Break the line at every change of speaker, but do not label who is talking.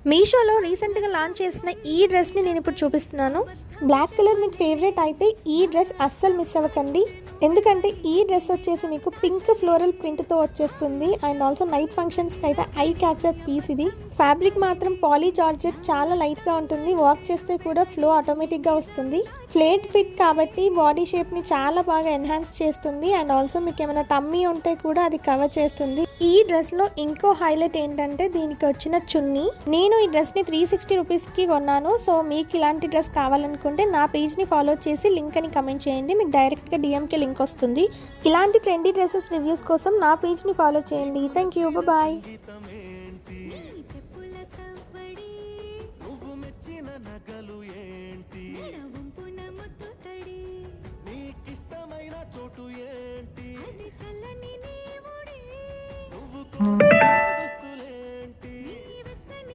మీషోలో రీసెంట్గా లాంచ్ చేసిన ఈ డ్రెస్ని నేను ఇప్పుడు చూపిస్తున్నాను. బ్లాక్ కలర్ మీకు ఫేవరెట్ అయితే ఈ డ్రెస్ అస్సలు మిస్ అవ్వకండి. ఎందుకంటే ఈ డ్రెస్ వచ్చేసి మీకు పింక్ ఫ్లోరల్ ప్రింట్తో వచ్చేస్తుంది. అండ్ ఆల్సో నైట్ ఫంక్షన్స్కి అయితే ఐ క్యాచర్ పీస్ ఇది. ఫ్యాబ్రిక్ మాత్రం పాలీ జార్జెట్ చాలా లైట్గా ఉంటుంది. వాక్ చేస్తే కూడా ఫ్లో ఆటోమేటిక్గా వస్తుంది. ఫ్లేట్ ఫిట్ కాబట్టి బాడీ షేప్ని చాలా బాగా ఎన్హాన్స్ చేస్తుంది. అండ్ ఆల్సో మీకు ఏమైనా టమ్మీ ఉంటే కూడా అది కవర్ చేస్తుంది. ఈ డ్రెస్లో ఇంకో హైలైట్ ఏంటంటే దీనికి వచ్చిన చున్నీ. నేను ఈ డ్రెస్ని 360 రూపీస్కి కొన్నాను. సో మీకు ఇలాంటి డ్రెస్ కావాలనుకుంటే నా పేజ్ని ఫాలో చేసి లింక్ అని కమెంట్ చేయండి. మీకు డైరెక్ట్గా డిఎంకి లింక్ వస్తుంది. ఇలాంటి ట్రెండీ డ్రెస్సెస్ రివ్యూస్ కోసం నా పేజ్ని ఫాలో చేయండి. Thank you, bye.